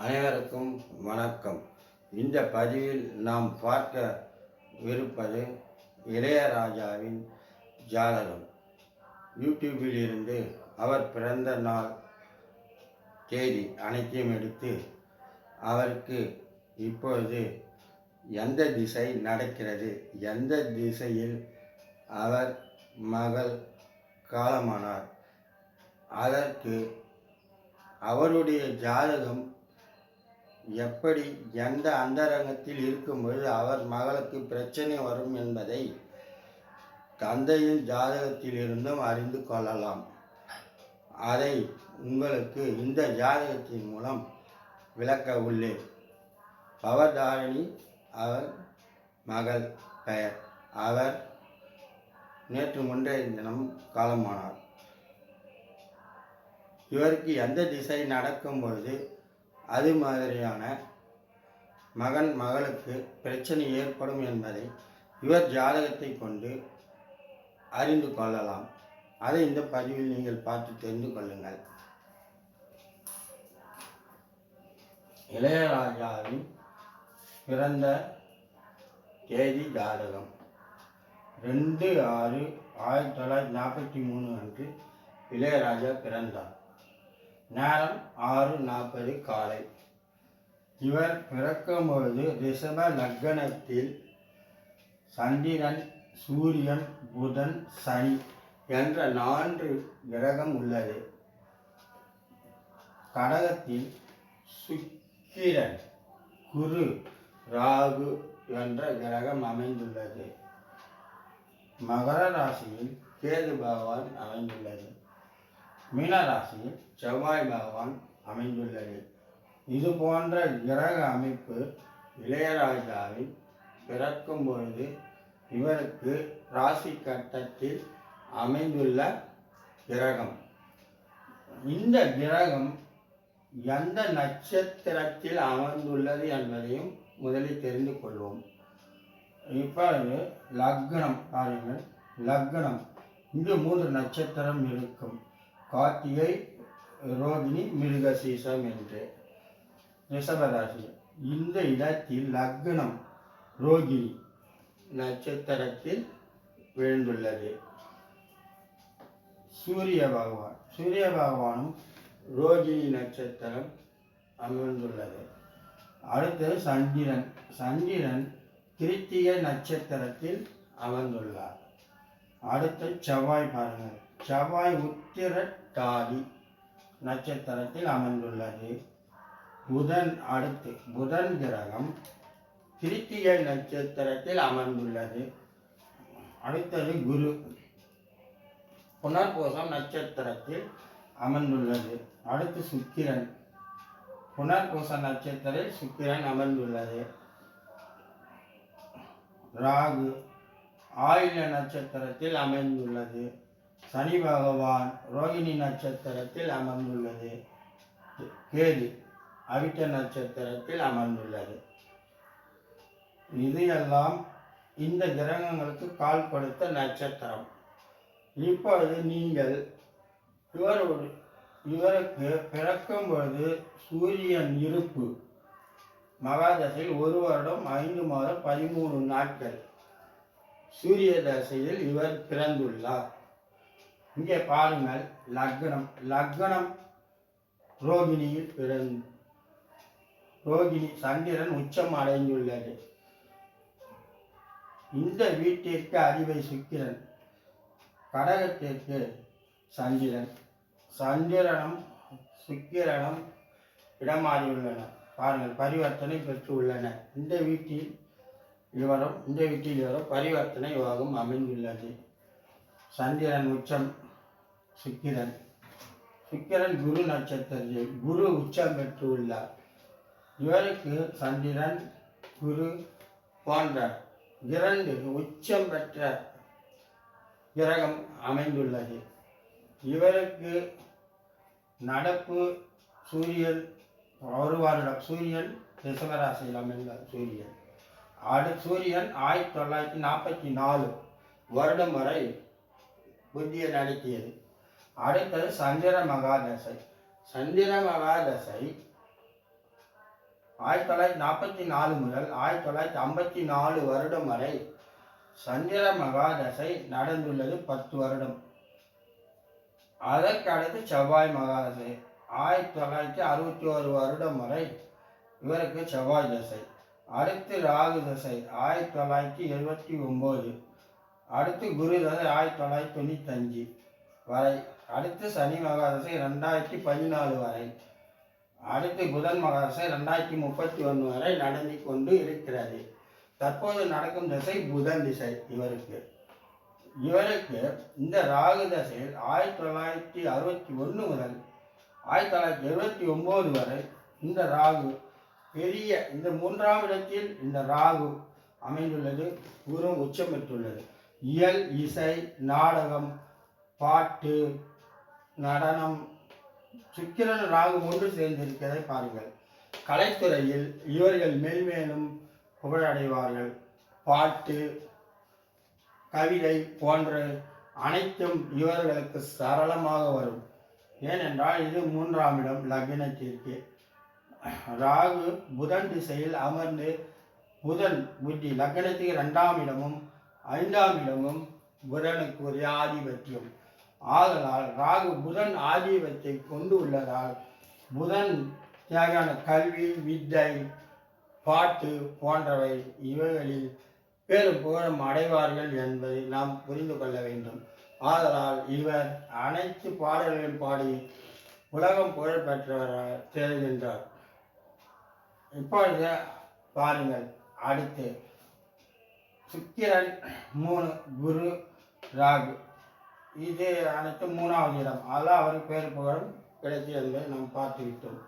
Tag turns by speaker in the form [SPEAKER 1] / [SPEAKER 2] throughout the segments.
[SPEAKER 1] அனைவருக்கும் வணக்கம். இந்த பதிவில் நாம் பார்க்கவிருப்பது இளையராஜாவின் ஜாதகம். யூடியூபில் இருந்து அவர் பிறந்த நாள் தேதி அனைத்தையும் எடுத்து அவருக்கு இப்பொழுது எந்த திசை நடக்கிறது, எந்த திசையில் அவர் மகள் காலமானார், அதற்கு அவருடைய ஜாதகம் எப்படி எந்த அந்தரங்கத்தில் இருக்கும்போது அவர் மகளுக்கு பிரச்சனை வரும் என்பதை தந்தையின் ஜாதகத்தில் இருந்தும் அறிந்து கொள்ளலாம். அதை உங்களுக்கு இந்த ஜாதகத்தின் மூலம் விளக்க உள்ளேன். பவதாரணி அவர் மகள் பெயர். அவர் நேற்று முன்றைய தினம் காலமானார். இவருக்கு எந்த திசை நடக்கும்பொழுது அது மாதிரியான மகளுக்கு பிரச்சனை ஏற்படும் என்பதை இவர் ஜாதகத்தை கொண்டு அறிந்து கொள்ளலாம். அதை இந்த பதிவில் நீங்கள் பார்த்து தெரிந்து கொள்ளுங்கள். இளையராஜாவின் பிறந்த தேதி ஜாதகம் 2/6/1943 அன்று இளையராஜா பிறந்தார். நேரம் 6:40 காலை. இவர் பிறக்கும்பொழுது ரிஷப லக்னத்தில் சந்திரன், சூரியன், புதன், சனி என்ற 4 கிரகம் உள்ளது. கடகத்தில் சுக்கிரன், குரு, ராகு என்ற கிரகம் அமைந்துள்ளது. மகர ராசியில் கேது பகவான் அமைந்துள்ளது. மீனராசியில் செவ்வாய் பகவான் அமைந்துள்ளது. இது போன்ற கிரக அமைப்பு இளையராஜாவில் பிறக்கும் பொழுது இவருக்கு ராசி கட்டத்தில் அமைந்துள்ள கிரகம். இந்த கிரகம் எந்த நட்சத்திரத்தில் அமர்ந்துள்ளது என்பதையும் முதலில் தெரிந்து கொள்வோம். இப்பொழுது லக்னம் பாருங்கள். லக்னம் இங்கு 3 நட்சத்திரம் இருக்கும். கார்த்திகை, ரோகிணி, மிருகசீசம் என்று ரிஷபராசி. இந்த இடத்தில் லக்னம் ரோகிணி நட்சத்திரத்தில் விழுந்துள்ளது. சூரிய பகவானும் ரோகிணி நட்சத்திரம் அமர்ந்துள்ளது. அடுத்தது சந்திரன் கிருத்திகை நட்சத்திரத்தில் அமர்ந்துள்ளார். அடுத்து செவ்வாய் பாருங்கள். செவ்வாய் உத்திரட்டாதி நட்சத்திரத்தில் அமர்ந்துள்ளது. புதன் கிரகம் கிருத்திகை நட்சத்திரத்தில் அமர்ந்துள்ளது. அடுத்தது குரு புனர்பூசம் நட்சத்திரத்தில் அமர்ந்துள்ளது. அடுத்து சுக்கிரன் புனர்பூச நட்சத்திரத்தில் சுக்கிரன் அமர்ந்துள்ளது. ராகு ஆயில்ய நட்சத்திரத்தில் அமைந்துள்ளது. சனி பகவான் ரோகிணி நட்சத்திரத்தில் அமர்ந்துள்ளது. கேது அவிட்ட நட்சத்திரத்தில் அமர்ந்துள்ளது. இது எல்லாம் இந்த கிரகங்களுக்கு கால் கொடுத்த நட்சத்திரம். இப்பொழுது நீங்கள் இவருக்கு பிறக்கும் பொழுது சூரியன் இருப்பு மகாதசையில் 1 வருடம் 5 மாதம் 13 நாட்கள் சூரிய தசையில் இவர் பிறந்துள்ளார். இங்கே பாருங்கள். லக்னம் ரோகிணியில் ரோகிணி சந்திரன் உச்சம் அடைந்துள்ளது. இந்த வீட்டிற்கு அதிபதி சுக்கிரன். கடகத்திற்கு சந்திரனும் சுக்கிரனும் இடமாறியுள்ளன. பாருங்கள், பரிவர்த்தனை பெற்று உள்ளன. இந்த வீட்டில் இவரும் பரிவர்த்தனை யோகம் அமைந்துள்ளது. சந்திரன் உச்சம் சுக்கிரன் குரு நட்சத்திரத்தில் குரு உச்சம் பெற்று உள்ளார். இவருக்கு சந்திரன், குரு போன்ற 2 உச்சம் பெற்ற கிரகம் அமைந்துள்ளது. இவருக்கு நடப்பு சூரியன் 1 வருடம். சூரியன் ரிஷபராசியில் அமைந்தார். சூரியன் 1944 வருடம் வரை புத்தியை நடத்தியது. அடுத்தது சந்திர மகாதசை 1944 முதல் 1954 வருடம் வரை சந்திர மகாதசை நடந்துள்ளது 10 வருடம். அதற்கு அடுத்து செவ்வாய் மகாதசை 1961 வருடம் வரை இவருக்கு செவ்வாய் தசை. அடுத்து ராகு தசை 1979. அடுத்து குரு தசை 1995 வரை. அடுத்து சனி மகாதசை 2014 வரை. அடுத்து புதன் மகாதசை 2031 வரை நடந்து கொண்டு இருக்கிறது. தற்போது நடக்கும் திசை புதன் திசை. இவருக்கு இந்த ராகு தசையில் 1961 முதல் 1979 வரை இந்த ராகு பெரிய இந்த 3ஆம் இடத்தில் இந்த ராகு அமைந்துள்ளது. குரு உச்சம் பெற்றுள்ளது. இயல், இசை, நாடகம், பாட்டு, நடனம், சுக்கிரன் ராகு ஒன்று சேர்ந்திருக்கிறதை பாருங்கள். கலைத்துறையில் இவர்கள் மேல்மேலும் புகழடைவார்கள். பாட்டு, கவிதை போன்ற அனைத்தும் இவர்களுக்கு சரளமாக வரும். ஏனென்றால் இது 3ஆம் இடம் லக்னத்திற்கு. ராகு புதன் திசையில் அமர்ந்து புதன் புத்தி லக்னத்துக்கு 2ஆம் இடமும் 5ஆம் இடமும் புதனுக்குரிய ஆதிபத்தியம். ஆதலால் ராகு புதன் ஆதிபத்தை கொண்டு உள்ளதால் புதன் தேவையான கல்வி, வித்தை, பாட்டு போன்றவை இவைகளில் பெரும் புகழும் அடைவார்கள் என்பதை நாம் புரிந்து கொள்ள வேண்டும். ஆதலால் இவர் அனைத்து பாடல்களையும் பாடி உலகம் புகழ் பெற்றவராக திகழ்கின்றார். இப்பொழுது பாருங்கள். அடுத்து சுக்கிரன் 3, குரு, ராகு இது அனைத்து 3ஆவது இடம். அதெல்லாம் அவருக்கு பேர் புகழும் கிடைத்தது என்பதை நாம் பார்த்துவிட்டோம்.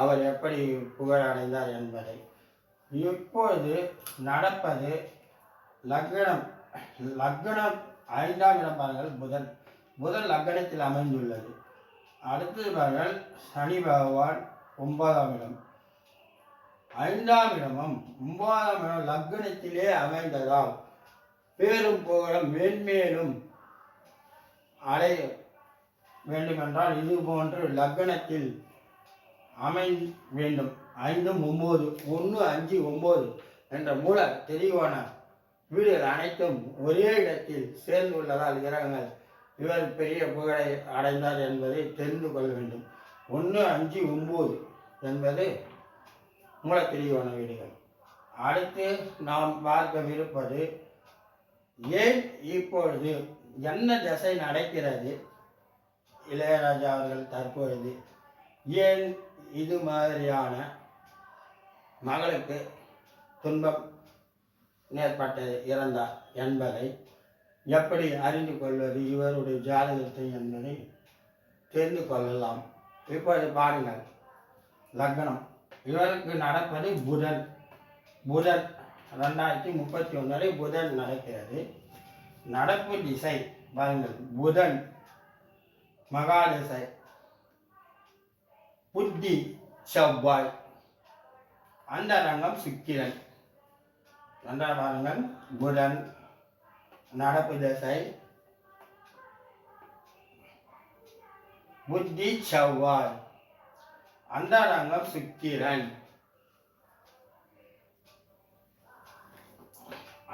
[SPEAKER 1] அவர் எப்படி புகழ் அடைந்தார் என்பதை. இப்பொழுது நடப்பது லக்னம் 5ஆம் இடம் பாருங்கள். புதன் லக்னத்தில் அமைந்துள்ளது. அடுத்தது பாருங்கள் சனி பகவான் 9ஆம் இடம். 5ஆம் இடமும் 9ஆம் இடம் லக்னத்திலே அமைந்ததால் பேரும் புகழும் மேன்மேலும் அடைய வேண்டுமென்றால் இது போன்று லக்னத்தில் அமை வேண்டும். 5, 9, 1, 5, 9 என்ற மூல தெளிவான வீடுகள் அனைத்தும் ஒரே இடத்தில் சேர்ந்துள்ளதால் கிரகங்கள் இவர் பெரிய புகழை அடைந்தார் என்பதை தெரிந்து கொள்ள வேண்டும். 1, 5, 9 என்பது மூல தெளிவான வீடுகள். அடுத்து நாம் பார்க்கவிருப்பது ஏன் இப்பொழுது என்ன திசை நடக்கிறது இளையராஜா அவர்கள் தற்பொழுது ஏன் இது மாதிரியான மகளுக்கு துன்பம் ஏற்பட்டது, இறந்தார் என்பதை எப்படி அறிந்து கொள்வது இவருடைய ஜாதகத்தை என்பதை தெரிந்து கொள்ளலாம். இப்பொழுது பாருங்கள். லக்னம் இவருக்கு நடப்பது புதன் 2031 வரை புதன் நடக்கிறது. நடப்பு திசை பாருங்கள். புதன் மகாதிசை, புத்தி செவ்வாய், அந்தரங்கம் சுக்கிரன். நன்றாக பாருங்கள். புதன் நடப்பு திசை, புத்தி செவ்வாய், அந்தரங்கம் சுக்கிரன்.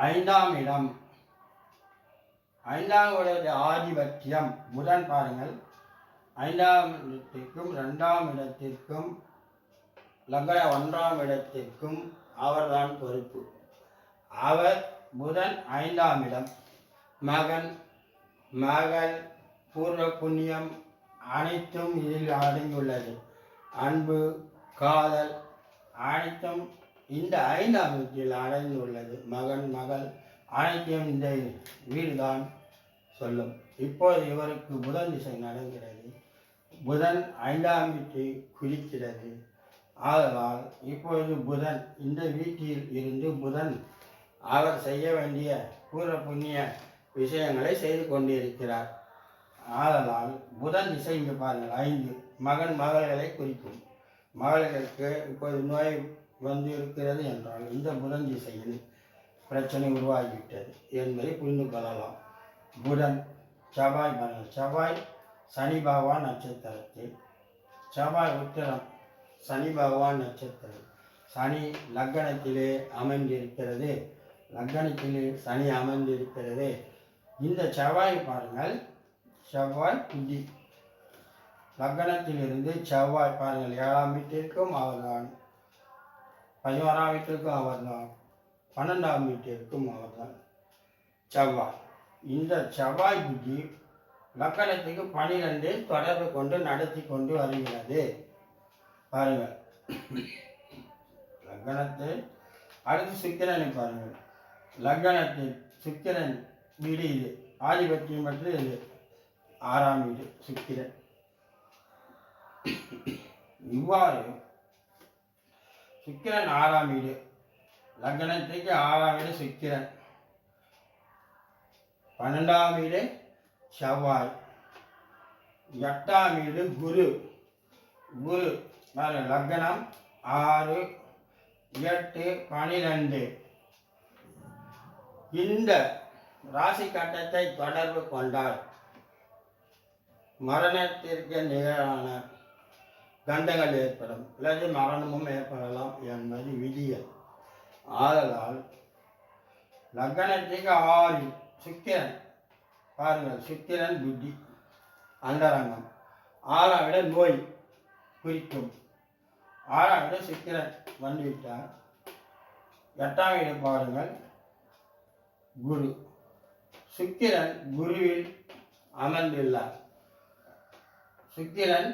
[SPEAKER 1] 5ஆம் இடம். 5ஆம் இடத்தின் ஆதிபத்தியம் புதன் பாருங்கள். 5ஆம் இடத்திற்கும் 2ஆம் இடத்திற்கும் லக்ன 1ஆம் இடத்திற்கும் அவர்தான் பொறுப்பு. அவர் புதன் 5ஆம் இடம். மகன், மகள், பூர்வ புண்ணியம் அனைத்தும் இதில் அடங்கியுள்ளது. அன்பு, காதல் அனைத்தும் இந்த 5ஆம் இடத்தில் அடங்கியுள்ளது. மகன், மகள் அனைத்தையும் இந்த வீடுதான் சொல்லும். இப்போது இவருக்கு புதன் திசை நடக்கிறது. புதன் 5ஆம் வீட்டை குறிக்கிறது. ஆதலால் இப்பொழுது புதன் இந்த வீட்டில் இருந்து புதன் அவர் செய்ய வேண்டிய பூர்வ புண்ணிய விஷயங்களை செய்து கொண்டிருக்கிறார். ஆதலால் புதன் திசை இங்கே பாருங்கள் 5 மகன் மகள்களை குறிக்கும். மகள்களுக்கு இப்போது நோய் வந்து இருக்கிறது என்றால் இந்த புதன் திசையில் பிரச்சனை உருவாகிவிட்டது என்பதை புரிந்து கொள்ளலாம். புதன் செவ்வாய் பாருங்கள். செவ்வாய் சனி பகவான் நட்சத்திரத்தில், செவ்வாய் உத்திரம் சனி பகவான் நட்சத்திரம். சனி லக்னத்திலே அமைந்திருக்கிறது. லக்னத்திலே சனி அமைந்திருக்கிறது. இந்த செவ்வாய் பாருங்கள், செவ்வாய் புத்தி லக்னத்திலிருந்து செவ்வாய் பாருங்கள் 7ஆம் வீட்டிற்கும் அவர்தான், 11ஆம் வீட்டிற்கும் அவர்தான், 12ஆம் வீட்டிற்கும் அவர்தான் செவ்வாய். இந்த செவ்வாய் புத்தி லக்னத்துக்கு 12 தொடர்பு கொண்டு நடத்தி கொண்டு வருகிறது. பாருங்கள் லக்னத்தை அடுத்து சுக்கிரனை பாருங்கள். லக்னத்தில் சுக்கிரன் வீடு இது, ஆதிபத்தியம் பற்றி இது 6ஆம் வீடு சுக்கிரன். இவ்வாறு சுக்கிரன் 6ஆம் வீடு, லக்னத்துக்கு 6ஆம் வீடு சுக்கிரன், 12ஆம் வீடு செவ்வாய், 8ஆம் வீடு குரு. குரு லக்னம் 6, 8, 12 இந்த ராசி கட்டத்தை தொடர்பு கொண்டால் மரணத்திற்கு நிகரான கண்டங்கள் ஏற்படும், அல்லது மரணமும் ஏற்படலாம் என்பது விதிகள். ஆதலால் லக்னத்துக்கு 6 சுக்கிரன் பாருங்கள், சுக்கிரன் புத்தி அந்தரங்கம், 6ஆம் விட நோய் குறிக்கும். 6ஆம் விட சுக்கிரன் வந்துவிட்டார். 8ஆம் வீடு பாருங்கள் குரு. சுக்கிரன் குருவில் அமர்ந்துள்ளார். சுக்கிரன்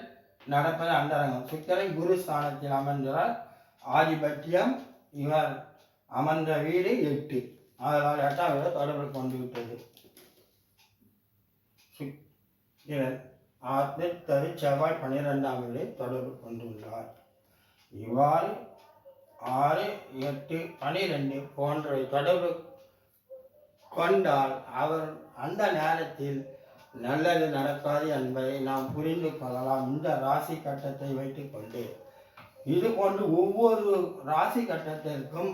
[SPEAKER 1] நடப்பது அந்தரங்கம். சுக்கிரன் குரு ஸ்தானத்தில் அமர்ந்தால் ஆதிபத்தியம். இவர் அமர்ந்த வீடு 8, அதனால் 8ஆம் வீடு தொடர்பு கொண்டு விட்டது. சுக்கிரன் தரு செவ்வாய் 12ஆம் வீடு தொடர்பு கொண்டுள்ளார். இவ்வாறு 6, 8, 12 போன்றவை தொடர்பு கொண்டால் அவர் அந்த நேரத்தில் நல்லது நடக்காது என்பதை நாம் புரிந்து கொள்ளலாம். இந்த ராசி கட்டத்தை வைத்துக்கொண்டு இது போன்று ஒவ்வொரு ராசி கட்டத்திற்கும்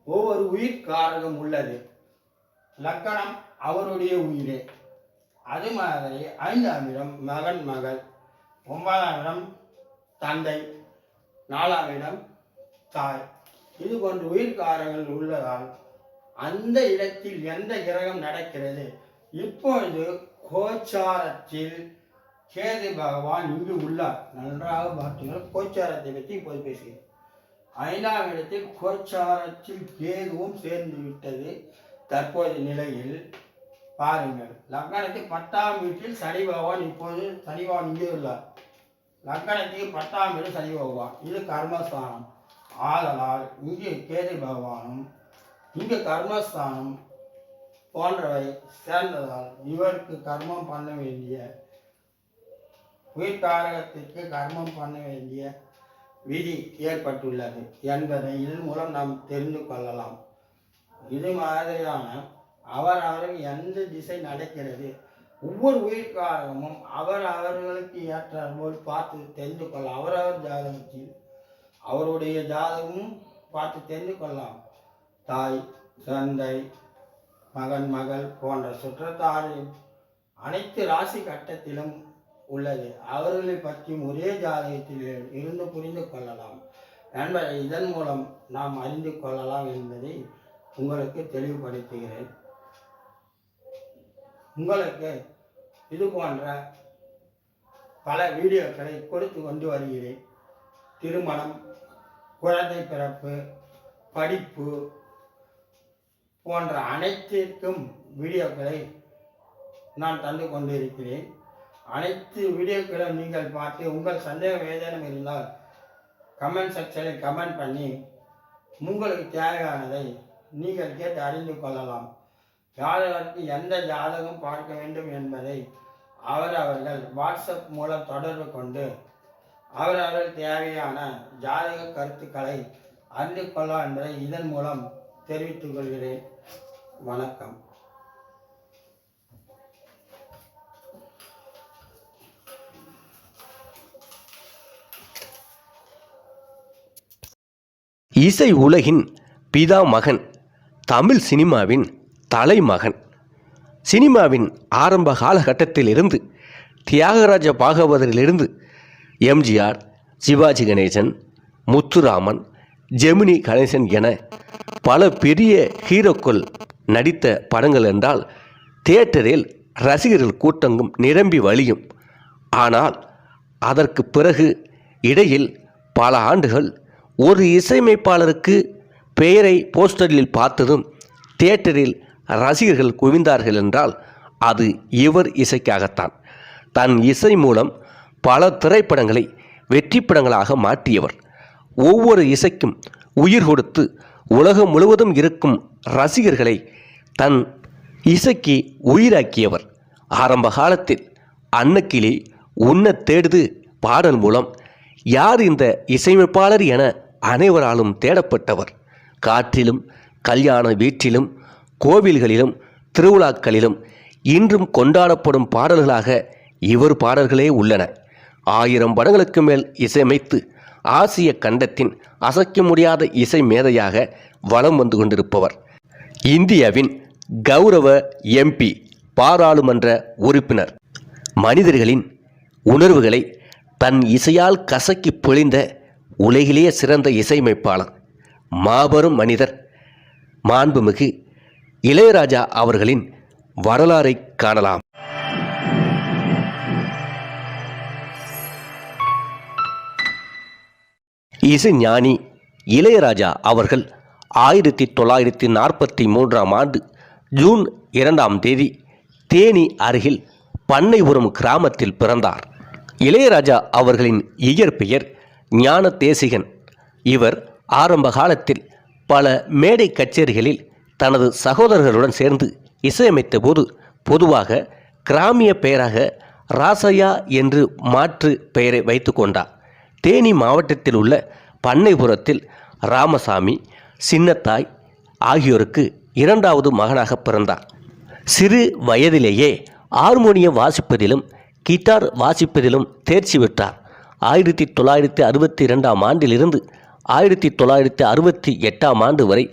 [SPEAKER 1] ஒவ்வொரு உயிர் காரகம் உள்ளது. லக்னம் அவருடைய உயிரே. அது மாதிரி 5ஆம் இடம் மகன் மகள், 9ஆம் இடம் தந்தை, 4ஆம் இடம் தாய். இது போன்ற உயிர் காரங்கள் உள்ளதால் அந்த இடத்தில் எந்த கிரகம் நடக்கிறது. இப்பொழுது கோச்சாரத்தில் கேது பகவான் இங்கு உள்ளார். நன்றாக பார்த்தீங்கன்னா கோச்சாரத்தை பற்றி இப்போது பேசுகிறேன். 5ஆம் இடத்தில் கோச்சாரத்தில் கேதுவும் சேர்ந்து விட்டது. தற்போது நிலையில் பாருங்கள், லக்னத்துக்கு 10ஆம் வீட்டில் சனி பகவான், இப்போது சனி பகவான் இங்கே உள்ளார். லக்னத்துக்கு 10ஆம் வீடு சனி பகவான், இது கர்மஸ்தானம். ஆதலால் இங்கே கேது பகவானும் இங்கு கர்மஸ்தானம் போன்றவை சேர்ந்ததால் இவருக்கு கர்மம் பண்ண வேண்டிய, உயிர்காரகத்திற்கு கர்மம் பண்ண வேண்டிய விதி ஏற்பட்டுள்ளது என்பதை இதன் மூலம் நாம் தெரிந்து கொள்ளலாம். இது மாதிரியான அவர்களுக்கு எந்த திசை நடக்கிறது, ஒவ்வொரு உயிர்காரகமும் அவர்களுக்கு ஏற்றாற்போல் பார்த்து தெரிந்து கொள்ளலாம். அவரவர் ஜாதகத்தில் அவருடைய ஜாதகமும் பார்த்து தெரிந்து கொள்ளலாம். தாய், தந்தை, மகன், மகள் போன்ற சுற்றத்தாரின் அனைத்து ராசி கட்டத்திலும் உள்ளது. அவர்களை பற்றியும் ஒரே ஜாதகத்தில் இருந்து புரிந்து கொள்ளலாம் என்பதை இதன் மூலம் நாம் அறிந்து கொள்ளலாம் என்பதை உங்களுக்கு தெளிவுபடுத்துகிறேன். உங்களுக்கு இது போன்ற பல வீடியோக்களை கொடுத்து கொண்டு வருகிறேன். திருமணம், குழந்தை பிறப்பு, படிப்பு போன்ற அனைத்திற்கும் வீடியோக்களை நான் தந்து கொண்டிருக்கிறேன். அனைத்து வீடியோக்களும் நீங்கள் பார்த்து உங்கள் சந்தேகம் ஏதேனும் இருந்தால் கமெண்ட் செக்ஷனில் கமெண்ட் பண்ணி உங்களுக்கு தேவையானதை நீங்கள் கேட்டு அறிந்து கொள்ளலாம். ஜாதகருக்கு எந்த ஜாதகம் பார்க்க வேண்டும் என்பதை அவர்கள் வாட்ஸ்அப் மூலம் தொடர்பு கொண்டு அவர்கள் தேவையான ஜாதக கருத்துக்களை அறிந்து கொள்ளலாம் என்பதை இதன் மூலம் தெரிவித்துக் கொள்கிறேன். வணக்கம்.
[SPEAKER 2] இசை உலகின் பிதாமகன், தமிழ் சினிமாவின் தலைமகன். சினிமாவின் ஆரம்ப காலகட்டத்திலிருந்து தியாகராஜ பாகவதரிலிருந்து எம்ஜிஆர், சிவாஜி கணேசன், முத்துராமன், ஜெமினி கணேசன் என பல பெரிய ஹீரோக்கள் நடித்த படங்கள் என்றால் தியேட்டரில் ரசிகர்கள் கூட்டங்கும் நிரம்பி வழியும். ஆனால் அதற்கு பிறகு இடையில் பல ஆண்டுகள் ஒரு இசையமைப்பாளருக்கு பெயரை போஸ்டரில் பார்த்ததும் தியேட்டரில் ரசிகர்கள் குவிந்தார்கள் என்றால் அது இவர் இசைக்காகத்தான். தன் இசை மூலம் பல திரைப்படங்களை வெற்றி படங்களாக மாற்றியவர். ஒவ்வொரு இசைக்கும் உயிர் கொடுத்து உலகம் முழுவதும் இருக்கும் ரசிகர்களை தன் இசைக்கு உயிராக்கியவர். ஆரம்ப காலத்தில் அன்னக்கிளி உன்ன தேடுது பாடல் மூலம் யார் இந்த இசையமைப்பாளர் என அனைவராலும் தேடப்பட்டவர். காற்றிலும் கல்யாண வீட்டிலும் கோவில்களிலும் திருவிழாக்களிலும் இன்றும் கொண்டாடப்படும் பாடல்களாக இவர் பாடல்களே உள்ளன. 1000 படங்களுக்கு மேல் இசையமைத்து ஆசிய கண்டத்தின் அசைக்க முடியாத இசை மேதையாக வலம் வந்து கொண்டிருப்பவர். இந்தியாவின் கௌரவ MP, பாராளுமன்ற உறுப்பினர். மனிதர்களின் உணர்வுகளை தன் இசையால் கசக்கி பொழிந்த உலகிலேயே சிறந்த இசையமைப்பாளர், மாபெரும் மனிதர் மாண்புமிகு இளையராஜா அவர்களின் வரலாறை காணலாம். இசைஞானி இளையராஜா அவர்கள் 1943ஆம் ஆண்டு ஜூன் 2ஆம் தேதி தேனி அருகில் பண்ணைபுரம் கிராமத்தில் பிறந்தார். இளையராஜா அவர்களின் இயற்பெயர் ஞான தேசிகன். இவர் ஆரம்ப காலத்தில் பல மேடை கச்சேரிகளில் தனது சகோதரர்களுடன் சேர்ந்து இசையமைத்த போது பொதுவாக கிராமிய பெயராக ராசையா என்று மாற்று பெயரை வைத்து கொண்டார். தேனி மாவட்டத்தில் உள்ள பண்ணைபுரத்தில் ராமசாமி, சின்னத்தாய் ஆகியோருக்கு 2வது மகனாக பிறந்தார். சிறு வயதிலேயே ஹார்மோனியம் வாசிப்பதிலும் கிட்டார் வாசிப்பதிலும் தேர்ச்சி பெற்றார். 1962ஆம் ஆண்டிலிருந்து 1968ஆம் ஆண்டு வரை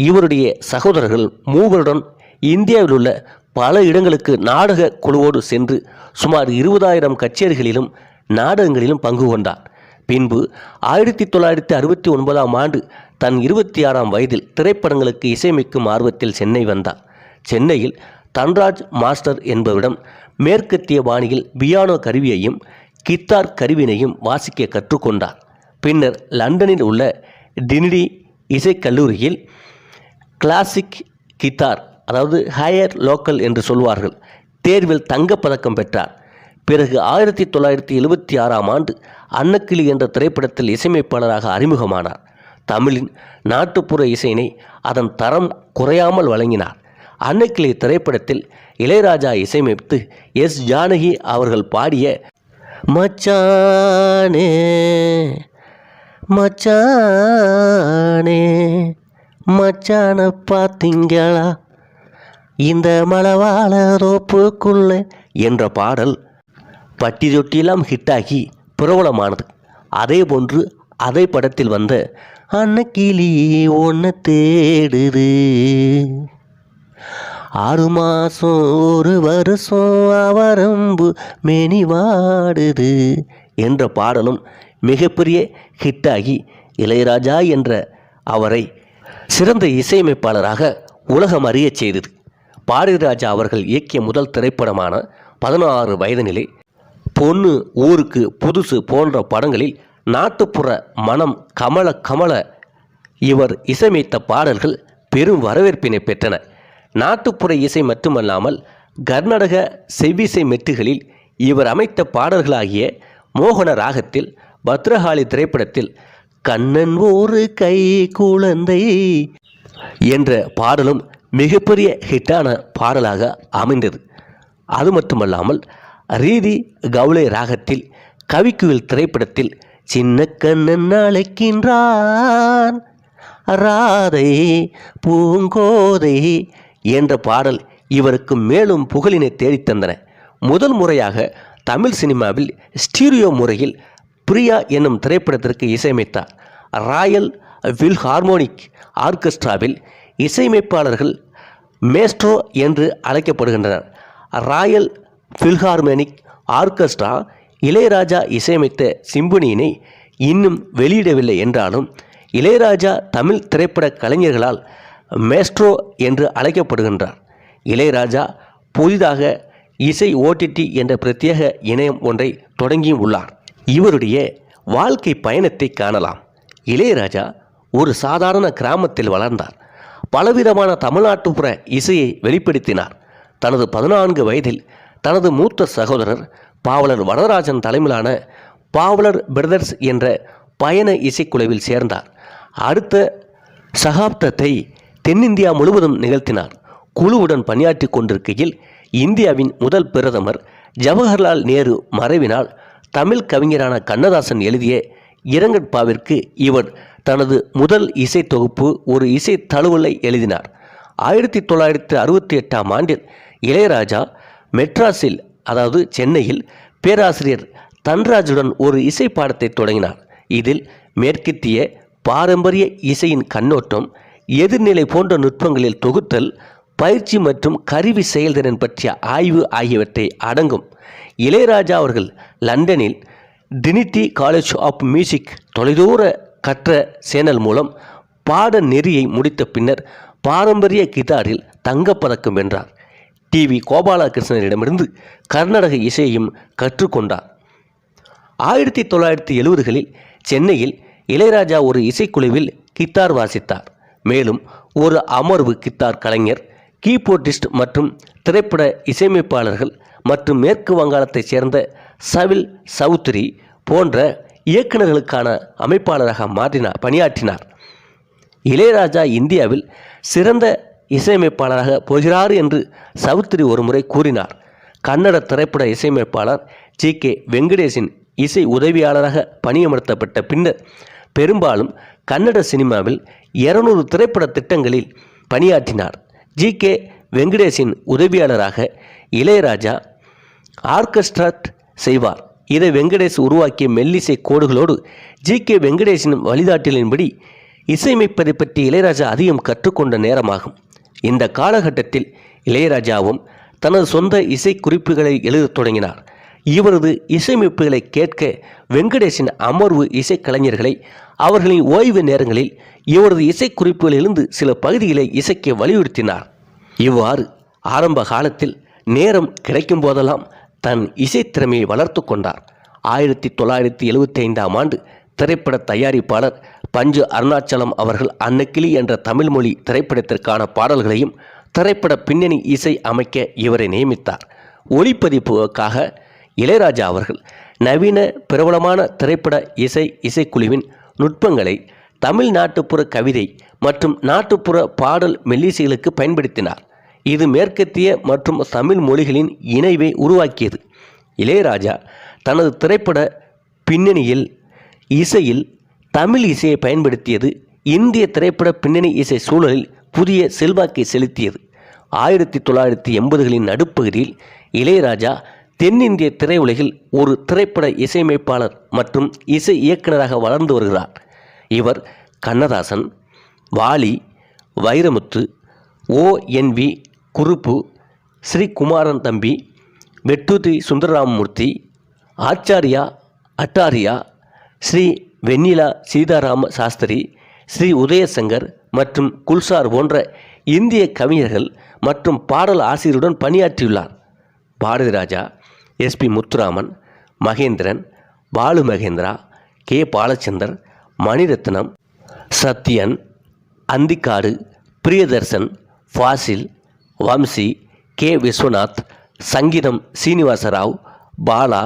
[SPEAKER 2] இவருடைய சகோதரர்கள் மூவருடன் இந்தியாவில் உள்ள பல இடங்களுக்கு நாடக குழுவோடு சென்று சுமார் 20,000 கச்சேரிகளிலும் நாடகங்களிலும் பங்கு கொண்டார். பின்பு 1969ஆம் ஆண்டு தன் 26ஆம் வயதில் திரைப்படங்களுக்கு இசையமைக்கும் ஆர்வத்தில் சென்னை வந்தார். சென்னையில் தன்ராஜ் மாஸ்டர் என்பவரிடம் மேற்கத்திய பாணியில் பியானோ கருவியையும் கித்தார் கருவியினையும் வாசிக்க கற்றுக்கொண்டார். பின்னர் லண்டனில் உள்ள டினிடி இசைக்கல்லூரியில் கிளாசிக் கித்தார், அதாவது ஹையர் லோக்கல் என்று சொல்வார்கள், தேர்வில் தங்கப்பதக்கம் பெற்றார். பிறகு 1976ஆம் ஆண்டு அன்னக்கிளி என்ற திரைப்படத்தில் இசையமைப்பாளராக அறிமுகமானார். தமிழின் நாட்டுப்புற இசையினை அதன் தரம் குறையாமல் வழங்கினார். அன்னக்கிளி திரைப்படத்தில் இளையராஜா இசையமைத்து எஸ். ஜானகி அவர்கள் பாடிய மச்சானே மச்சானே மச்சான பார்த்தீங்களா இந்த மலவாழ தோப்புக்குள்ள என்ற பாடல் பட்டி தொட்டியெல்லாம் ஹிட்டாகி பிரபலமானது. அதேபோன்று அதே படத்தில் வந்த அன்னக்கிளி ஒன்ன தேடுது, 6 மாதம் 1 வருஷம் அவரம்பு மேனி வாடுது என்ற பாடலும் மிகப்பெரிய ஹிட்டாகி இளையராஜா என்ற அவரை சிறந்த இசையமைப்பாளராக உலகம் அறிய செய்தது. பாரதிராஜா அவர்கள் இயக்கிய முதல் திரைப்படமான 16 வயது நிலை, பொண்ணு ஊருக்கு புதுசு போன்ற படங்களில் நாட்டுப்புற மனம் கமல கமல இவர் இசையமைத்த பாடல்கள் பெரும் வரவேற்பினை பெற்றன. நாட்டுப்புற இசை மட்டுமல்லாமல் கர்நாடக செவ்விசை மெட்டுகளில் இவர் அமைத்த பாடல்களாகிய மோகன ராகத்தில் பத்ரகாளி திரைப்படத்தில் கண்ணன் ஒரு கை குழந்தை என்ற பாடலும் மிகப்பெரிய ஹிட்டான பாடலாக அமைந்தது. அது மட்டுமல்லாமல் ரீதி கவுளை ராகத்தில் கவிக்குயில் திரைப்படத்தில் சின்ன கண்ணன் அழைக்கின்றான் ராதை பூங்கோதை என்ற பாடல் இவருக்கு மேலும் புகழினை தேடித்தந்தன. முதல் முறையாக தமிழ் சினிமாவில் ஸ்டீரியோ முறையில் பிரியா என்னும் திரைப்படத்திற்கு இசையமைத்தார். ராயல் ஃபில்ஹார்மோனிக் ஆர்கெஸ்ட்ராவில் இசையமைப்பாளர்கள் மேஸ்ட்ரோ என்று அழைக்கப்படுகின்றனர். ராயல் ஃபில்ஹார்மோனிக் ஆர்கெஸ்ட்ரா இளையராஜா இசையமைத்த சிம்பொனியினை இன்னும் வெளியிடவில்லை என்றாலும் இளையராஜா தமிழ் திரைப்பட கலைஞர்களால் மேஸ்ட்ரோ என்று அழைக்கப்படுகின்றார். இளையராஜா புதிதாக இசை ஓடிடி என்ற பிரத்யேக இணையம் ஒன்றை தொடங்கியும் உள்ளார். இவருடைய வாழ்க்கை பயணத்தை காணலாம். இளையராஜா ஒரு சாதாரண கிராமத்தில் வளர்ந்தார். பலவிதமான தமிழ்நாட்டுப்புற இசையை வெளிப்படுத்தினார். தனது 14 வயதில் தனது மூத்த சகோதரர் பாவலர் வரதராஜன் தலைமையிலான பாவலர் பிரதர்ஸ் என்ற பயண இசைக்குழுவில் சேர்ந்தார். அடுத்த சகாப்தத்தை தென்னிந்தியா முழுவதும் நிகழ்த்தினார். குழுவுடன் பணியாற்றி கொண்டிருக்கையில் இந்தியாவின் முதல் பிரதமர் ஜவஹர்லால் நேரு மறைவினால் தமிழ் கவிஞரான கண்ணதாசன் எழுதிய இரங்கற்பாவிற்கு இவர் தனது முதல் இசை தொகுப்பு ஒரு இசை தழுவலை எழுதினார். 1968ஆம் ஆண்டில் இளையராஜா மெட்ராஸில் அதாவது சென்னையில் பேராசிரியர் தன்ராஜுடன் ஒரு இசை பாடத்தை தொடங்கினார். இதில் மேற்கத்திய பாரம்பரிய இசையின் கண்ணோட்டம், எதிர்நிலை போன்ற நுட்பங்களில் தொகுத்தல், பயிற்சி மற்றும் கருவி செயல்திறன் பற்றிய ஆய்வு ஆகியவற்றை அடங்கும். இளையராஜா அவர்கள் லண்டனில் டிரினிட்டி காலேஜ் ஆஃப் மியூசிக் தொலைதூர கற்ற சேனல் மூலம் பாட நெறியை முடித்த பின்னர் பாரம்பரிய கிதாரில் தங்கப்பதக்கம் வென்றார். டிவி கோபாலகிருஷ்ணரிடமிருந்து கர்நாடக இசையையும் கற்றுக்கொண்டார். 1970களில் சென்னையில் இளையராஜா ஒரு இசைக்குழுவில் கித்தார் வாசித்தார். மேலும் ஒரு அமர்வு கித்தார் கலைஞர், கீபோர்டிஸ்ட் மற்றும் திரைப்பட இசையமைப்பாளர்கள் மற்றும் மேற்கு வங்காளத்தைச் சேர்ந்த சவில் சௌத்ரி போன்ற இயக்குநர்களுக்கான அமைப்பாளராக பணியாற்றினார். இளையராஜா இந்தியாவில் சிறந்த இசையமைப்பாளராக போகிறார் என்று சௌத்ரி ஒருமுறை கூறினார். கன்னட திரைப்பட இசையமைப்பாளர் ஜி.கே. வெங்கடேஷின் இசை உதவியாளராக பணியமர்த்தப்பட்ட பின்னர் பெரும்பாலும் கன்னட சினிமாவில் 200 திரைப்பட திட்டங்களில் பணியாற்றினார். ஜி.கே. வெங்கடேஷின் உதவியாளராக இளையராஜா ஆர்கெஸ்ட்ராட் செய்வார். இதை வெங்கடேஷ் உருவாக்கிய மெல்லிசை கோடுகளோடு ஜி.கே. வெங்கடேஷின் வழிகாட்டலின்படி இசையமைப்பதை பற்றி இளையராஜா அதிகம் கற்றுக்கொண்ட நேரமாகும். இந்த காலகட்டத்தில் இளையராஜாவும் தனது சொந்த இசை குறிப்புகளை எழுதத் தொடங்கினார். இவரது இசையமைப்புகளை கேட்க வெங்கடேஷின் அமர்வு இசைக்கலைஞர்களை அவர்களின் ஓய்வு நேரங்களில் இவரது இசைக்குறிப்புகளிலிருந்து சில பகுதிகளை இசைக்க வலியுறுத்தினார். இவ்வாறு ஆரம்ப காலத்தில் நேரம் கிடைக்கும் போதெல்லாம் தன் இசைத்திறமையை வளர்த்து கொண்டார். 1975ஆம் ஆண்டு திரைப்பட தயாரிப்பாளர் பஞ்சு அருணாச்சலம் அவர்கள் அன்னக்கிளி என்ற தமிழ் மொழி திரைப்படத்திற்கான பாடல்களையும் திரைப்பட பின்னணி இசை அமைக்க இவரை நியமித்தார். ஒளிப்பதிப்புக்காக இளையராஜா அவர்கள் நவீன பிரபலமான திரைப்பட இசைக்குழுவின் நுட்பங்களை தமிழ் நாட்டுப்புற கவிதை மற்றும் நாட்டுப்புற பாடல் மெல்லிசைகளுக்கு பயன்படுத்தினார். இது மேற்கத்திய மற்றும் தமிழ் மொழிகளின் இணைவை உருவாக்கியது. இளையராஜா தனது திரைப்பட பின்னணியில் இசையில் தமிழ் இசையை பயன்படுத்தியது இந்திய திரைப்பட பின்னணி இசை சூழலில் புதிய செல்வாக்கை செலுத்தியது. 1980களின் நடுப்பகுதியில் இளையராஜா தென்னிந்திய திரையுலகில் ஒரு திரைப்பட இசையமைப்பாளர் மற்றும் இசை இயக்குநராக வளர்ந்து வருகிறார். இவர் கண்ணதாசன், வாலி, வைரமுத்து, ONV குருப்பு, ஸ்ரீ குமாரன் தம்பி, வெட்டுதி சுந்தரராமமூர்த்தி, ஆச்சாரியா அட்டாரியா, ஸ்ரீ வெண்ணிலா சீதாராம சாஸ்திரி, ஸ்ரீ உதயசங்கர் மற்றும் குல்சார் போன்ற இந்திய கவிஞர்கள் மற்றும் பாடல் ஆசிரியருடன் பணியாற்றியுள்ளார். Bharathi Raja, SP Muthuraman, Mahendran, Balu Mahindra, K. Balachander, Mani Ratnam, Sathyan, Anthikad, Priyadarshan, Fazil, Vamsi, K. Viswanath, சங்கீதம் சீனிவாசராவ், பாலா,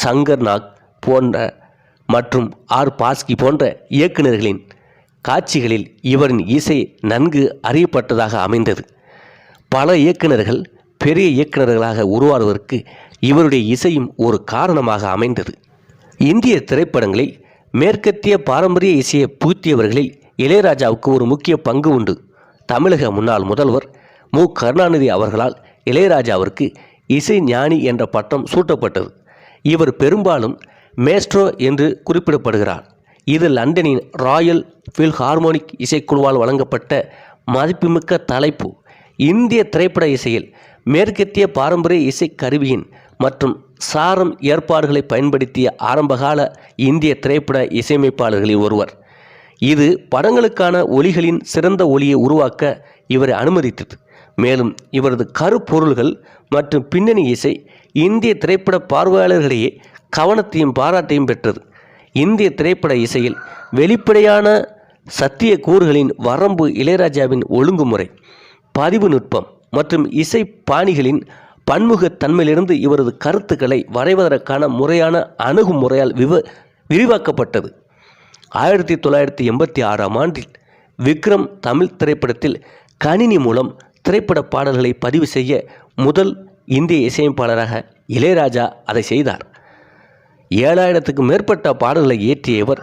[SPEAKER 2] சங்கர்நாக் போன்ற மற்றும் R. பாஸ்கி போன்ற இயக்குநர்களின் காட்சிகளில் இவரின் இசை நன்கு அறியப்பட்டதாக அமைந்தது. பல இயக்குநர்கள் பெரிய இயக்குநர்களாக உருவாவதற்கு இவருடைய இசையும் ஒரு காரணமாக அமைந்தது. இந்திய திரைப்படங்களில் மேற்கத்திய பாரம்பரிய இசையை புகுத்தியவர்களில் இளையராஜாவுக்கு ஒரு முக்கிய பங்கு உண்டு. தமிழக முன்னாள் முதல்வர் மு. கருணாநிதி அவர்களால் இளையராஜாவிற்கு இசை ஞானி என்ற பட்டம் சூட்டப்பட்டது. இவர் பெரும்பாலும் மேஸ்ட்ரோ என்று குறிப்பிடப்படுகிறார். இது லண்டனின் ராயல் ஃபில்ஹார்மோனிக் இசைக்குழுவால் வழங்கப்பட்ட மதிப்புமிக்க தலைப்பு. இந்திய திரைப்பட இசையில் மேற்கத்திய பாரம்பரிய இசை கருவியின் மற்றும் சாரம் ஏற்பாடுகளை பயன்படுத்திய ஆரம்பகால இந்திய திரைப்பட இசையமைப்பாளர்களில் ஒருவர். இது படங்களுக்கான ஒலிகளின் சிறந்த ஒலியை உருவாக்க இவரை அனுமதித்தது. மேலும் இவரது கருப்பொருள்கள் மற்றும் பின்னணி இசை இந்திய திரைப்பட பார்வையாளர்களிடையே கவனத்தையும் பாராட்டையும் பெற்றது. இந்திய திரைப்பட இசையில் வெளிப்படையான சத்திய கூறுகளின் வரம்பு, இளையராஜாவின் ஒழுங்குமுறை, பதிவு நுட்பம் மற்றும் இசை பாணிகளின் பன்முகத்தன்மையிலிருந்து இவரது கருத்துக்களை வரைவதற்கான முறையான அணுகுமுறையால் விரிவாக்கப்பட்டது. 1986ஆம் ஆண்டில் விக்ரம் தமிழ் திரைப்படத்தில் கணினி மூலம் திரைப்பட பாடல்களை பதிவு செய்ய முதல் இந்திய இசையமைப்பாளராக இளையராஜா அதை செய்தார். 7000க்கும் மேற்பட்ட பாடல்களை இயற்றியவர்,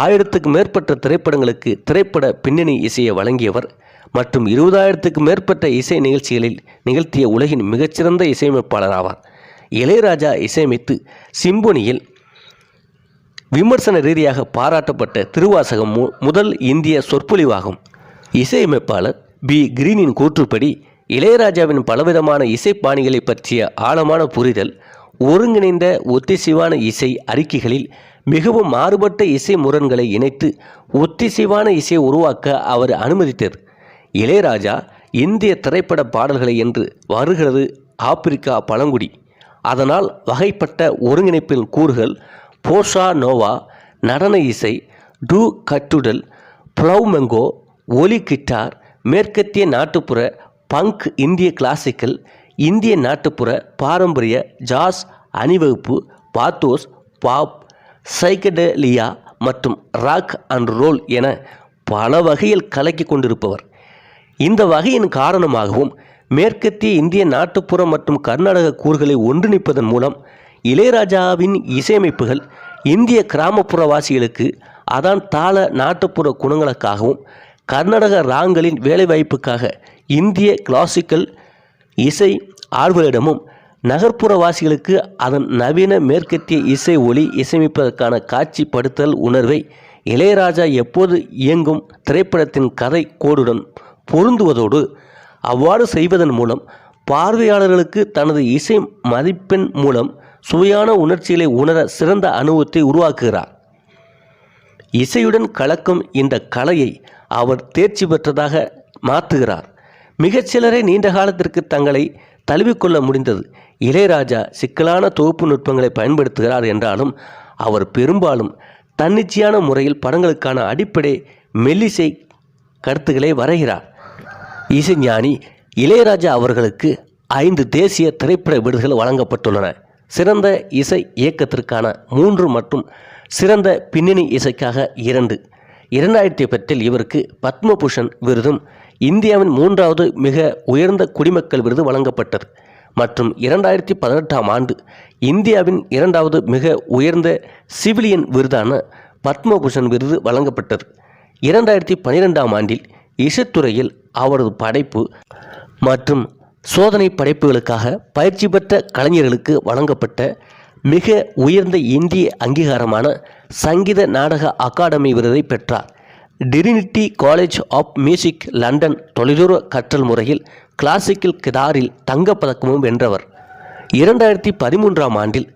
[SPEAKER 2] 1000க்கும் மேற்பட்ட திரைப்படங்களுக்கு திரைப்பட பின்னணி இசையை வழங்கியவர் மற்றும் 20,000க்கும் மேற்பட்ட இசை நிகழ்ச்சிகளில் நிகழ்த்திய உலகின் மிகச்சிறந்த இசையமைப்பாளர் ஆவார். இளையராஜா இசையமைத்து சிம்பொனியில் விமர்சன ரீதியாக பாராட்டப்பட்ட திருவாசகம் முதல் இந்திய சொற்பொழிவாகும். இசையமைப்பாளர் பி. கிரீனின் கூற்றுப்படி, இளையராஜாவின் பலவிதமான இசைப்பாணிகளை பற்றிய ஆழமான புரிதல், ஒருங்கிணைந்த ஒத்திசைவான இசை அறிக்கைகளில் மிகவும் மாறுபட்ட இசை முரண்களை இணைத்து ஒத்திசைவான இசையை உருவாக்க அவர் அனுமதித்தது. இளையராஜா இந்திய திரைப்பட பாடல்களை என்று வருகிறது ஆப்பிரிக்கா பழங்குடி, அதனால் வகைப்பட்ட ஒருங்கிணைப்பின் கூறுகள் போசா நோவா, நடன இசை, டூ கட்டுடல், ஃப்ளமெங்கோ, ஒலி கிட்டார், மேற்கத்திய நாட்டுப்புற, பங்க், இந்திய கிளாசிக்கல், இந்திய நாட்டுப்புற பாரம்பரிய, ஜாஸ், அணிவகுப்பு, பாத்தோஸ், பாப், சைக்கடலியா மற்றும் ராக் அண்ட் ரோல் என பல வகையில் கலக்கி கொண்டிருப்பவர். இந்த வகையின் காரணமாகவும் மேற்கத்திய இந்திய நாட்டுப்புற மற்றும் கர்நாடக கூறுகளை ஒன்றிணைப்பதன் மூலம் இளையராஜாவின் இசையமைப்புகள் இந்திய கிராமப்புறவாசிகளுக்கு அதான் தாள நாட்டுப்புற குணங்களுக்காகவும் கர்நாடக ராங்களின் வேலைவாய்ப்புக்காக இந்திய கிளாசிக்கல் இசை ஆர்வலரிடமும் நகர்ப்புறவாசிகளுக்கு அதன் நவீன மேற்கத்திய இசை ஒலி இசையமைப்பதற்கான காட்சிப்படுத்தல் உணர்வை இளையராஜா எப்போது இயங்கும் திரைப்படத்தின் கதை கோடுடன் பொருந்துவதோடு அவ்வாறு செய்வதன் மூலம் பார்வையாளர்களுக்கு தனது இசை மதிப்பெண் மூலம் சுவையான உணர்ச்சிகளை உணர சிறந்த அனுபவத்தை உருவாக்குகிறார். இசையுடன் கலக்கும் இந்த கலையை அவர் தேர்ச்சி பெற்றதாக மாற்றுகிறார். மிகச்சிலரை நீண்ட காலத்திற்கு தங்களை தழுவிக்கொள்ள முடிந்தது. இளையராஜா சிக்கலான தொகுப்பு நுட்பங்களை பயன்படுத்துகிறார் என்றாலும் அவர் பெரும்பாலும் தன்னிச்சையான முறையில் படங்களுக்கான அடிப்படை மெல்லிசை கருத்துக்களை வரைகிறார். இசைஞானி இளையராஜா அவர்களுக்கு 5 தேசிய திரைப்பட விருதுகள் வழங்கப்பட்டுள்ளன. சிறந்த இசை இயக்கத்திற்கான 3 மற்றும் சிறந்த பின்னணி இசைக்காக 2. 2010இல் இவருக்கு பத்மபூஷன் விருதும் இந்தியாவின் 3வது மிக உயர்ந்த குடிமக்கள் விருது வழங்கப்பட்டது மற்றும் 2018ஆம் ஆண்டு இந்தியாவின் 2வது மிக உயர்ந்த சிவிலியன் விருதான பத்மபூஷன் விருது வழங்கப்பட்டது. 2012ஆம் ஆண்டில் இசைத்துறையில் அவரது படைப்பு மற்றும் சோதனை படைப்புகளுக்காக பயிற்சி பெற்ற கலைஞர்களுக்கு வழங்கப்பட்ட மிக உயர்ந்த இந்திய அங்கீகாரமான சங்கீத நாடக அகாடமி விருதை பெற்றார். Trinity College of Music London தொலைதூர கற்றல் முறையில் கிளாசிக்கல் கிதாரில் தங்கப்பதக்கமும் வென்றவர். 2013ஆம் ஆண்டில்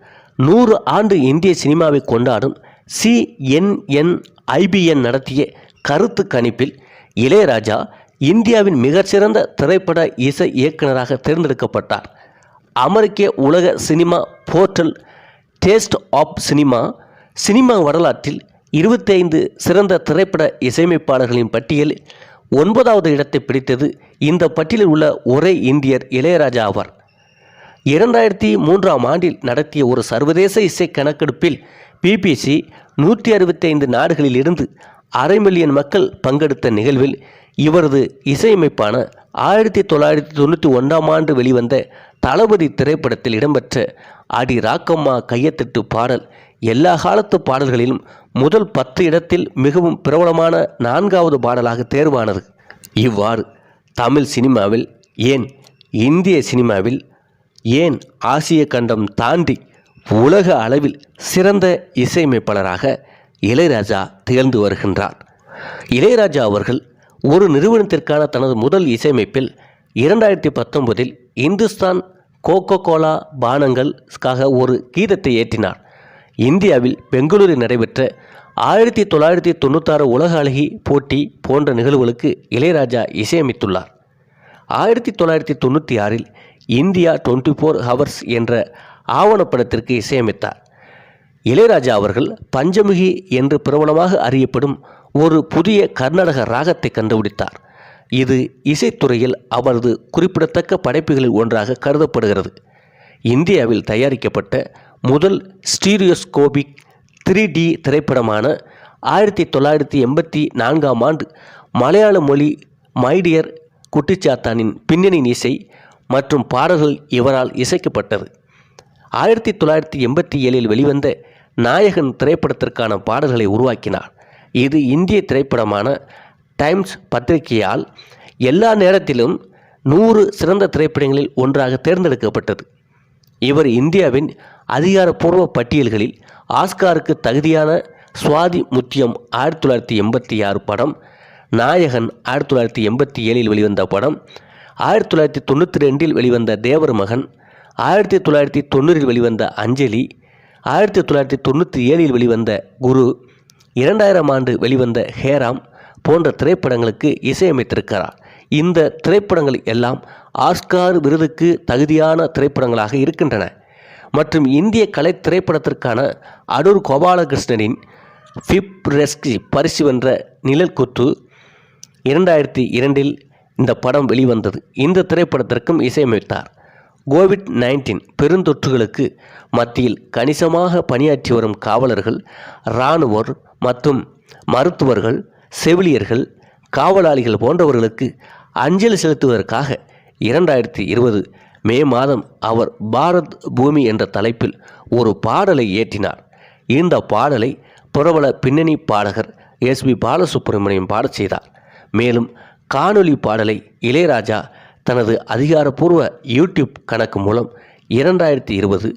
[SPEAKER 2] 100 ஆண்டு இந்திய சினிமாவை கொண்டாடும் CNNIBN நடத்திய கருத்து கணிப்பில் இளையராஜா இந்தியாவின் மிகச்சிறந்த திரைப்பட இசை இயக்குநராக தேர்ந்தெடுக்கப்பட்டார். அமெரிக்க உலக cinema portal taste of cinema வரலாற்றில் 25 சிறந்த திரைப்பட இசையமைப்பாளர்களின் பட்டியலில் 9வது இடத்தை பிடித்தது. இந்த பட்டியலில் உள்ள ஒரே இந்தியர் இளையராஜா ஆவார். 2003ஆம் ஆண்டில் நடத்திய ஒரு சர்வதேச இசை கணக்கெடுப்பில் BBC 165 நாடுகளில் இருந்து 500,000 மக்கள் பங்கெடுத்த நிகழ்வில் இவரது இசையமைப்பான 1991ஆம் ஆண்டு வெளிவந்த தளபதி திரைப்படத்தில் இடம்பெற்ற அடி ராக்கம்மா கையத்தட்டு பாடல் எல்லா காலத்து பாடல்களிலும் முதல் 10 இடத்தில் மிகவும் பிரபலமான 4வது பாடலாக தேர்வானது. இவ்வாறு தமிழ் சினிமாவில், ஏன் இந்திய சினிமாவில், ஏன் ஆசிய கண்டம் தாண்டி உலக அளவில் சிறந்த இசையமைப்பாளராக இளையராஜா திகழ்ந்து வருகின்றார். இளையராஜா அவர்கள் ஒரு நிறுவனத்திற்கான தனது முதல் இசையமைப்பில் 2019இல் இந்துஸ்தான் கோகோ கோலா பானங்களுக்காக ஒரு கீதத்தை ஏற்றினார். இந்தியாவில் பெங்களூரில் நடைபெற்ற 1996 உலக அழகி போட்டி போன்ற நிகழ்வுகளுக்கு இளையராஜா இசையமைத்துள்ளார். 1996 இந்தியா 24 ஹவர்ஸ் என்ற ஆவணப்படத்திற்கு இசையமைத்தார். இளையராஜா அவர்கள் பஞ்சமுகி என்று பிரபலமாக அறியப்படும் ஒரு புதிய கர்நாடக ராகத்தை கண்டுபிடித்தார். இது இசைத்துறையில் அவரது குறிப்பிடத்தக்க படைப்புகளில் ஒன்றாக கருதப்படுகிறது. இந்தியாவில் தயாரிக்கப்பட்ட முதல் ஸ்டீரியோஸ்கோபிக் 3D திரைப்படமான 1984 மலையாள மொழி மைடியர் குட்டிச்சாத்தானின் பின்னணி இசை மற்றும் பாடல்கள் இவரால் இசைக்கப்பட்டது. 1987 வெளிவந்த நாயகன் திரைப்படத்திற்கான பாடல்களை உருவாக்கினார். இது இந்திய திரைப்படமான டைம்ஸ் பத்திரிகையால் எல்லா நேரத்திலும் 100 சிறந்த திரைப்படங்களில் ஒன்றாக தேர்ந்தெடுக்கப்பட்டது. இவர் இந்தியாவின் அதிகாரப்பூர்வ பட்டியல்களில் ஆஸ்காருக்கு தகுதியான சுவாதி முத்தியம் 1986 படம், நாயகன் 1987 வெளிவந்த படம், 1992 வெளிவந்த தேவர் மகன், 1990 வெளிவந்த அஞ்சலி, 1997 வெளிவந்த குரு, 2000 வெளிவந்த ஹேராம் போன்ற திரைப்படங்களுக்கு இசையமைத்திருக்கிறார். இந்த திரைப்படங்கள் எல்லாம் ஆஸ்கார் விருதுக்கு தகுதியான திரைப்படங்களாக இருக்கின்றன. மற்றும் இந்திய கலை திரைப்படத்திற்கான அடூர் கோபாலகிருஷ்ணனின் ஃபிப்ரெஸ்கி பரிசு வென்ற நிழல் குத்து 2002 இந்த படம் வெளிவந்தது. இந்த திரைப்படத்திற்கும் இசையமைத்தார். கோவிட்-19 பெருந்தொற்றுகளுக்கு மத்தியில் கணிசமாக பணியாற்றி வரும் காவலர்கள், இராணுவர் மற்றும் மருத்துவர்கள், செவிலியர்கள், காவலாளிகள் போன்றவர்களுக்கு அஞ்சலி செலுத்துவதற்காக 2020 மே மாதம் அவர் பாரத் பூமி என்ற தலைப்பில் ஒரு பாடலை இயற்றினார். இந்த பாடலை பிரபல பின்னணி பாடகர் எஸ்.பி. பாலசுப்ரமணியம் பாடச் செய்தார். மேலும் காணொலி பாடலை இளையராஜா தனது அதிகாரப்பூர்வ யூடியூப் கணக்கு மூலம் 2020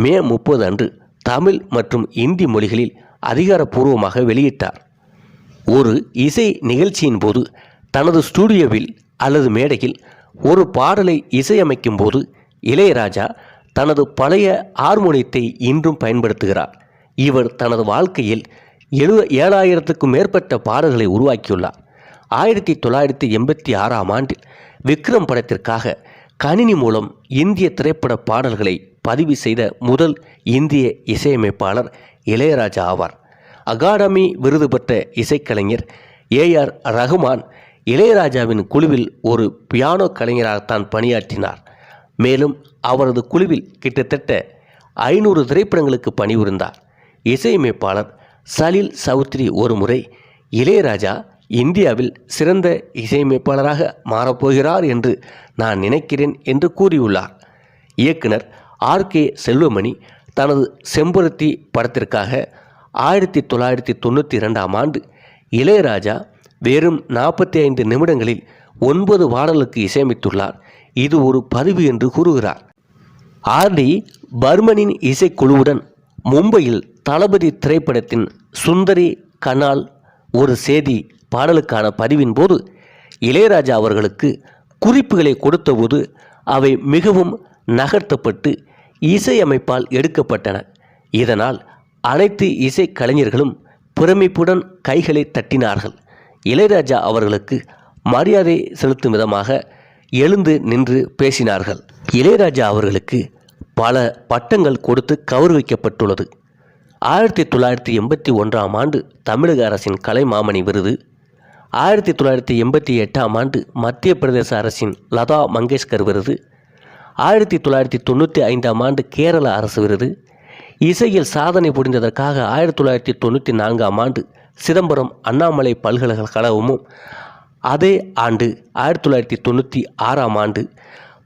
[SPEAKER 2] மே 30 அன்று தமிழ் மற்றும் இந்தி மொழிகளில் அதிகாரப்பூர்வமாக வெளியிட்டார். ஒரு இசை நிகழ்ச்சியின் போது தனது ஸ்டூடியோவில் அல்லது மேடையில் ஒரு பாடலை இசையமைக்கும் போது இளையராஜா தனது பழைய ஹார்மோனியத்தை இன்றும் பயன்படுத்துகிறார். இவர் தனது வாழ்க்கையில் 7000க்கும் மேற்பட்ட பாடல்களை உருவாக்கியுள்ளார். 1986 ஆண்டில் விக்ரம் படத்திற்காக கணினி மூலம் இந்திய திரைப்பட பாடல்களை பதிவு செய்த முதல் இந்திய இசையமைப்பாளர் இளையராஜா ஆவார். அகாடமி விருது பெற்ற இசைக்கலைஞர் ஏ.ஆர். ரகுமான் இளையராஜாவின் குழுவில் ஒரு பியானோ கலைஞராகத்தான் பணியாற்றினார். மேலும் அவரது குழுவில் கிட்டத்தட்ட 500 திரைப்படங்களுக்கு பணிபுரிந்தார். இசையமைப்பாளர் சலீல் சௌத்ரி ஒரு முறை இளையராஜா இந்தியாவில் சிறந்த இசையமைப்பாளராக மாறப்போகிறார் என்று நான் நினைக்கிறேன் என்று கூறியுள்ளார். இயக்குனர் ஆர்.கே. செல்வமணி தனது செம்பருத்தி படத்திற்காக 1992 ஆண்டு இளையராஜா வெறும் 45 நிமிடங்களில் 9 பாடலுக்கு இசையமைத்துள்ளார். இது ஒரு பதிவு என்று கூறுகிறார். ஆர்.டி. பர்மனின் இசைக்குழுவுடன் மும்பையில் தளபதி திரைப்படத்தின் சுந்தரி கனால் ஒரு சேதி பாடலுக்கான பதிவின் போது இளையராஜா அவர்களுக்கு குறிப்புகளை கொடுத்தபோது அவை மிகவும் நகர்த்தப்பட்டு இசையமைப்பால் எடுக்கப்பட்டன. இதனால் அனைத்து இசை கலைஞர்களும் பிரமிப்புடன் கைகளை தட்டினார்கள். இளையராஜா அவர்களுக்கு மரியாதை செலுத்தும் விதமாக எழுந்து நின்று பேசினார்கள். இளையராஜா அவர்களுக்கு பல பட்டங்கள் கொடுத்து கௌரவிக்கப்பட்டுள்ளது. 1981 ஆண்டு தமிழக அரசின் கலைமாமணி விருது, 1988 ஆண்டு மத்திய பிரதேச அரசின் லதா மங்கேஷ்கர் விருது, 1995 ஆண்டு கேரள அரசு விருது, இசையில் சாதனை புரிந்ததற்காக 1994 ஆண்டு சிதம்பரம் அண்ணாமலை பல்கலைக்கழகமும், அதே ஆண்டு 1996 ஆண்டு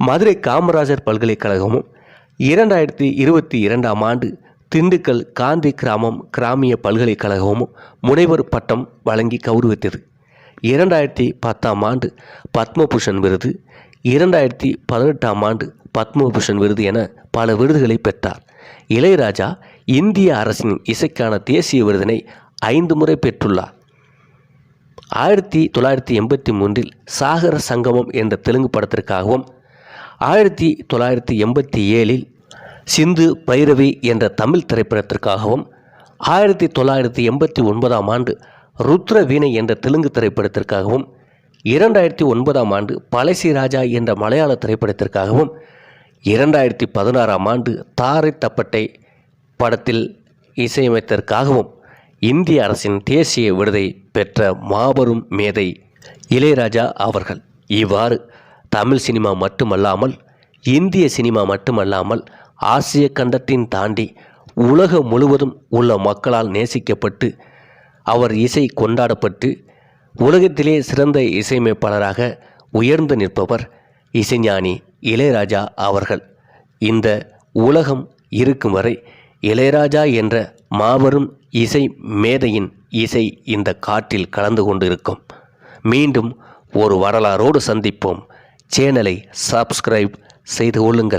[SPEAKER 2] மதுரை காமராஜர் பல்கலைக்கழகமும், 2022 ஆண்டு திண்டுக்கல் காந்தி கிராமிய பல்கலைக்கழகமும் முனைவர் பட்டம் வழங்கி கௌரவித்தது. 2010 ஆண்டு பத்மபூஷன் விருது, 2018 ஆண்டு பத்மபூஷன் விருது என பல விருதுகளை பெற்றார். இளையராஜா இந்திய அரசின் இசைக்கான தேசிய விருதினை 5 முறை பெற்றுள்ளார். 1983 சாகர சங்கமம் என்ற தெலுங்கு படத்திற்காகவும், 1987 சிந்து பைரவி என்ற தமிழ் திரைப்படத்திற்காகவும், 1989ஆம் ஆண்டு ருத்ர வீணை என்ற தெலுங்கு திரைப்படத்திற்காகவும் 2009ஆம் ஆண்டு பழசி ராஜா என்ற மலையாள திரைப்படத்திற்காகவும் 2016ஆம் ஆண்டு தாரை தப்பட்டை படத்தில் இசையமைத்ததற்காகவும் இந்திய அரசின் தேசிய விருதை பெற்ற மாபெரும் மேதை இளையராஜா அவர்கள். இவ்வாறு தமிழ் சினிமா மட்டுமல்லாமல் இந்திய சினிமா மட்டுமல்லாமல் ஆசிய கண்டத்தின் தாண்டி உலகம் முழுவதும் உள்ள மக்களால் நேசிக்கப்பட்டு அவர் இசை கொண்டாடப்பட்டு உலகத்திலே சிறந்த இசையமைப்பாளராக உயர்ந்து நிற்பவர் இசைஞானி இளையராஜா அவர்கள். இந்த உலகம் இருக்கும் வரை இளையராஜா என்ற மாபெரும் இசை மேதையின் இசை இந்த காற்றில் கலந்து கொண்டு இருக்கும். மீண்டும் ஒரு வரலாறோடு சந்திப்போம். சேனலை சப்ஸ்கிரைப் செய்து கொள்ளுங்கள்.